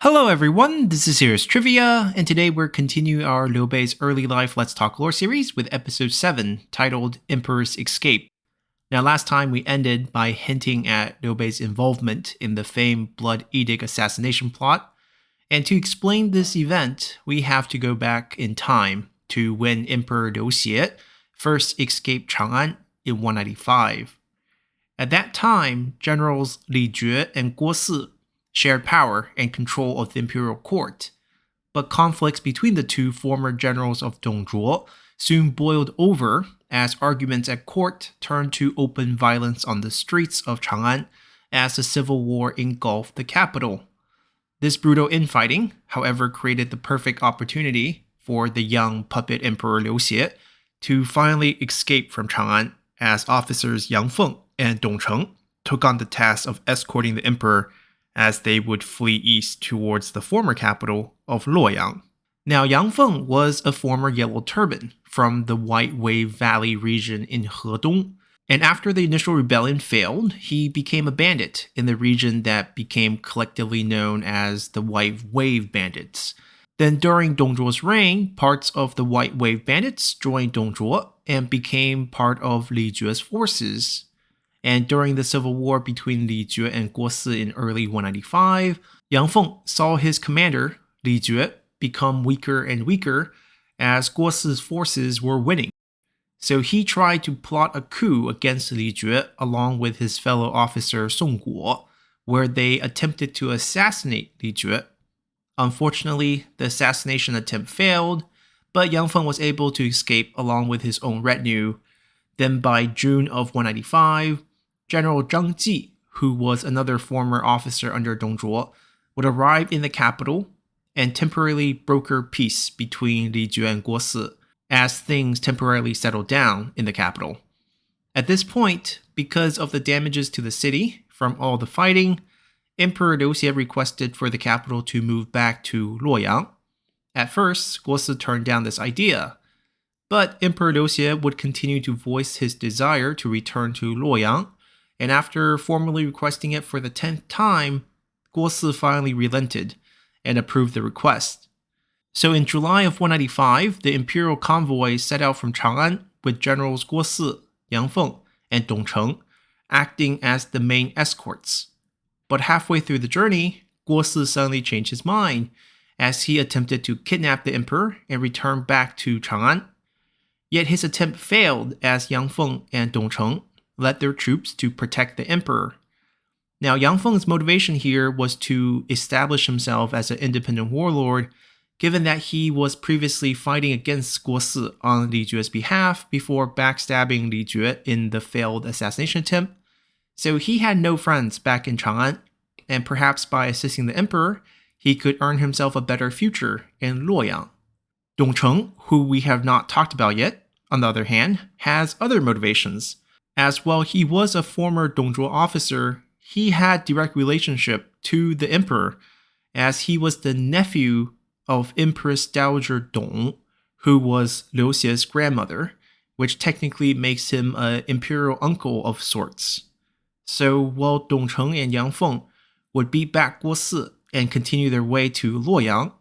Hello everyone, this is Serious Trivia, and today we're continuing our Liu Bei's Early Life Let's Talk Lore series with episode 7, titled Emperor's Escape. Now last time we ended by hinting at Liu Bei's involvement in the famed Blood Edict assassination plot, and to explain this event, we have to go back in time to when Emperor Liu Xie first escaped Chang'an in 195. At that time, generals Li Jue and Guo Si shared power and control of the imperial court, but conflicts between the two former generals of Dongzhuo soon boiled over as arguments at court turned to open violence on the streets of Chang'an as the civil war engulfed the capital. This brutal infighting, however, created the perfect opportunity for the young puppet Emperor Liu Xie to finally escape from Chang'an as officers Yang Feng and Dong Cheng took on the task of escorting the emperor as they would flee east towards the former capital of Luoyang. Now, Yang Feng was a former Yellow Turban from the White Wave Valley region in Hedong, and after the initial rebellion failed, he became a bandit in the region that became collectively known as the White Wave Bandits. Then during Dongzhuo's reign, parts of the White Wave Bandits joined Dongzhuo and became part of Li Jue's forces. And during the civil war between Li Jue and Guo Si in early 195, Yang Feng saw his commander, Li Jue, become weaker and weaker as Guo Si's forces were winning. So he tried to plot a coup against Li Jue along with his fellow officer Song Guo, where they attempted to assassinate Li Jue. Unfortunately, the assassination attempt failed, but Yang Feng was able to escape along with his own retinue. Then by June of 195, General Zhang Ji, who was another former officer under Dongzhuo, would arrive in the capital and temporarily broker peace between Li Jue and Guo Si as things temporarily settled down in the capital. At this point, because of the damages to the city from all the fighting, Emperor Liu Xie requested for the capital to move back to Luoyang. At first, Guo Si turned down this idea, but Emperor Liu Xie would continue to voice his desire to return to Luoyang, and after formally requesting it for the 10th time, Guo Si finally relented and approved the request. So in July of 195, the imperial convoy set out from Chang'an with generals Guo Si, Yang Feng, and Dong Cheng acting as the main escorts. But halfway through the journey, Guo Si suddenly changed his mind as he attempted to kidnap the emperor and return back to Chang'an. Yet his attempt failed as Yang Feng and Dong Cheng led their troops to protect the emperor. Now, Yang Feng's motivation here was to establish himself as an independent warlord, given that he was previously fighting against Guo Si on Li Jue's behalf before backstabbing Li Jue in the failed assassination attempt. So he had no friends back in Chang'an, and perhaps by assisting the emperor, he could earn himself a better future in Luoyang. Dong Cheng, who we have not talked about yet, on the other hand, has other motivations. As while he was a former Dongzhuo officer, he had direct relationship to the emperor, as he was the nephew of Empress Dowager Dong, who was Liu Xie's grandmother, which technically makes him an imperial uncle of sorts. So while Dong Cheng and Yang Feng would beat back Guo Si and continue their way to Luoyang,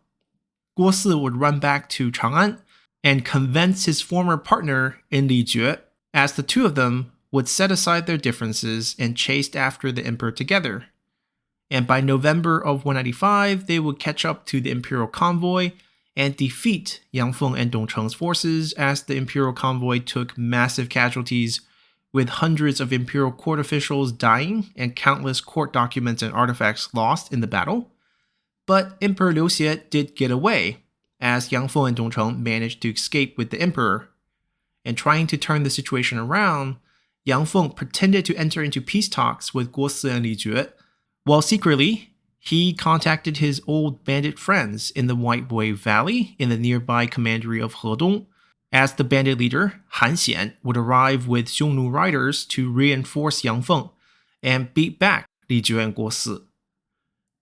Guo Si would run back to Chang'an and convince his former partner in Li Jue, as the two of them would set aside their differences and chase after the emperor together. And by November of 195, they would catch up to the imperial convoy and defeat Yang Feng and Dong Cheng's forces as the imperial convoy took massive casualties, with hundreds of imperial court officials dying and countless court documents and artifacts lost in the battle. But Emperor Liu Xie did get away, as Yang Feng and Dong Cheng managed to escape with the emperor. And trying to turn the situation around, Yang Feng pretended to enter into peace talks with Guo Si and Li Jue, while secretly, he contacted his old bandit friends in the White Wave Valley in the nearby commandery of Hedong, as the bandit leader, Han Xian, would arrive with Xiongnu riders to reinforce Yang Feng and beat back Li Jue and Guo Si.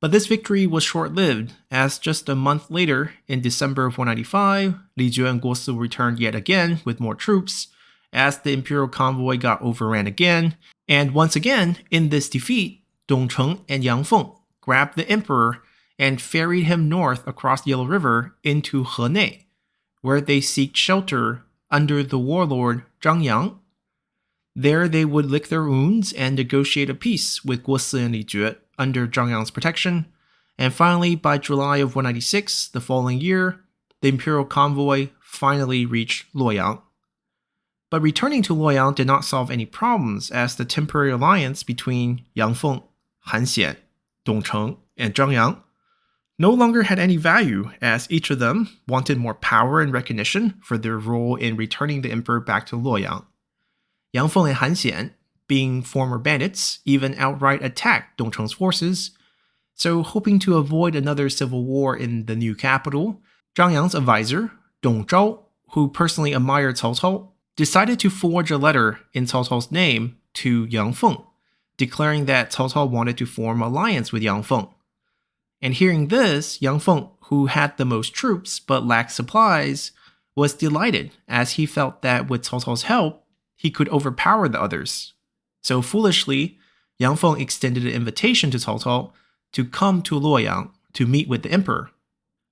But this victory was short-lived, as just a month later, in December of 195, Li Jue and Guo Si returned yet again with more troops, as the imperial convoy got overran again, and once again, in this defeat, Dong Cheng and Yang Feng grabbed the emperor and ferried him north across the Yellow River into Henei, where they seek shelter under the warlord Zhang Yang. There they would lick their wounds and negotiate a peace with Guo Si and Li Jue under Zhang Yang's protection. And finally, by July of 196, the following year, the imperial convoy finally reached Luoyang. But returning to Luoyang did not solve any problems, as the temporary alliance between Yang Feng, Han Xian, Dong Cheng, and Zhang Yang no longer had any value, as each of them wanted more power and recognition for their role in returning the emperor back to Luoyang. Yang Feng and Han Xian, being former bandits, even outright attacked Dong Cheng's forces. So, hoping to avoid another civil war in the new capital, Zhang Yang's advisor, Dong Zhao, who personally admired Cao Cao, decided to forge a letter in Cao Cao's name to Yang Feng, declaring that Cao Cao wanted to form an alliance with Yang Feng. And hearing this, Yang Feng, who had the most troops but lacked supplies, was delighted, as he felt that with Cao Cao's help, he could overpower the others. So foolishly, Yang Feng extended an invitation to Cao Cao to come to Luoyang to meet with the emperor.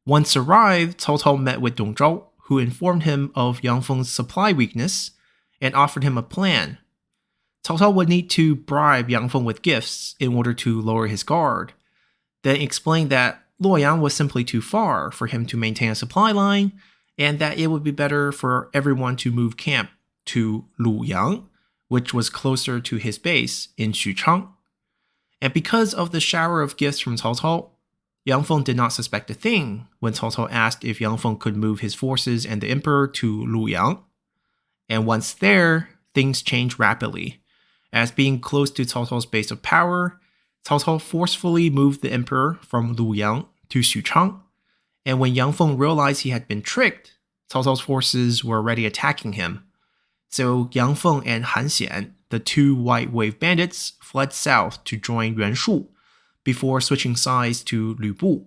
Once arrived, Cao Cao met with Dong Zhao, who informed him of Yang Feng's supply weakness and offered him a plan. Cao Cao would need to bribe Yang Feng with gifts in order to lower his guard, then explained that Luoyang was simply too far for him to maintain a supply line, and that it would be better for everyone to move camp to Luyang, which was closer to his base in Xuchang. And because of the shower of gifts from Cao Cao, Yang Feng did not suspect a thing when Cao Cao asked if Yang Feng could move his forces and the emperor to Luyang. And once there, things changed rapidly, as being close to Cao Cao's base of power, Cao Cao forcefully moved the emperor from Luyang to Xuchang. And when Yang Feng realized he had been tricked, Cao Cao's forces were already attacking him. So Yang Feng and Han Xian, the two white wave bandits, fled south to join Yuan Shu before switching sides to Liu Bu.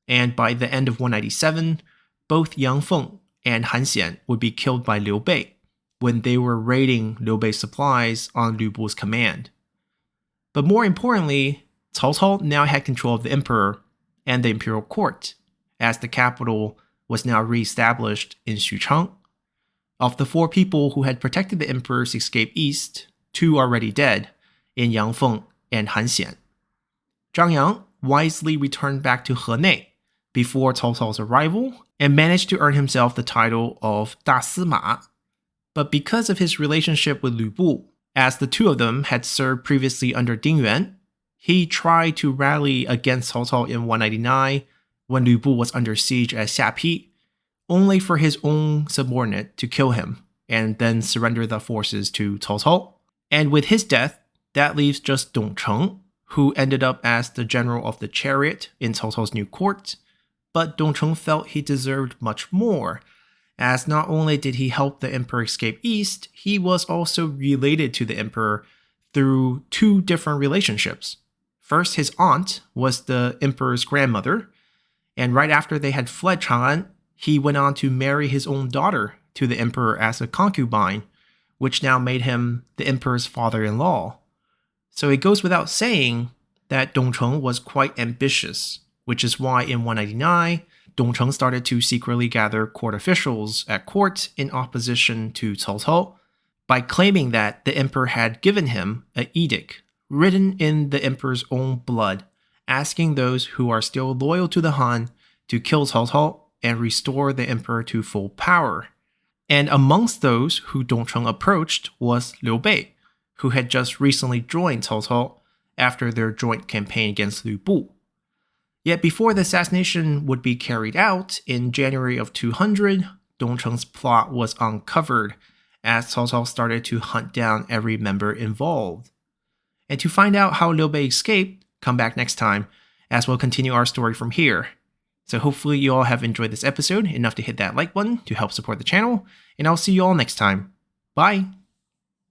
And by the end of 197, both Yang Feng and Han Xian would be killed by Liu Bei when they were raiding Liu Bei's supplies on Liu Bu's command. But more importantly, Cao Cao now had control of the emperor and the imperial court, as the capital was now re-established in Xuchang. Of the 4 people who had protected the emperor's escape east, 2 are already dead, in Yang Feng and Han Xian. Zhang Yang wisely returned back to Henei before Cao Cao's arrival and managed to earn himself the title of Da Sima. But because of his relationship with Liu Bu, as the 2 of them had served previously under Ding Yuan, he tried to rally against Cao Cao in 199 when Liu Bu was under siege at Xiapi, only for his own subordinate to kill him and then surrender the forces to Cao Cao. And with his death, that leaves just Dong Cheng, who ended up as the general of the chariot in Cao Cao's new court. But Dong Cheng felt he deserved much more, as not only did he help the emperor escape east, he was also related to the emperor through 2 different relationships. First, his aunt was the emperor's grandmother, and right after they had fled Chang'an, he went on to marry his own daughter to the emperor as a concubine, which now made him the emperor's father-in-law. So it goes without saying that Dong Cheng was quite ambitious, which is why in 199, Dong Cheng started to secretly gather court officials at court in opposition to Cao Cao by claiming that the emperor had given him an edict written in the emperor's own blood, asking those who are still loyal to the Han to kill Cao Cao and restore the emperor to full power. And amongst those who Dong Cheng approached was Liu Bei, who had just recently joined Cao Cao after their joint campaign against Liu Bu. Yet before the assassination would be carried out in January of 200, Dong Cheng's plot was uncovered as Cao Cao started to hunt down every member involved. And to find out how Liu Bei escaped, come back next time as we'll continue our story from here. So hopefully you all have enjoyed this episode enough to hit that like button to help support the channel, and I'll see you all next time. Bye!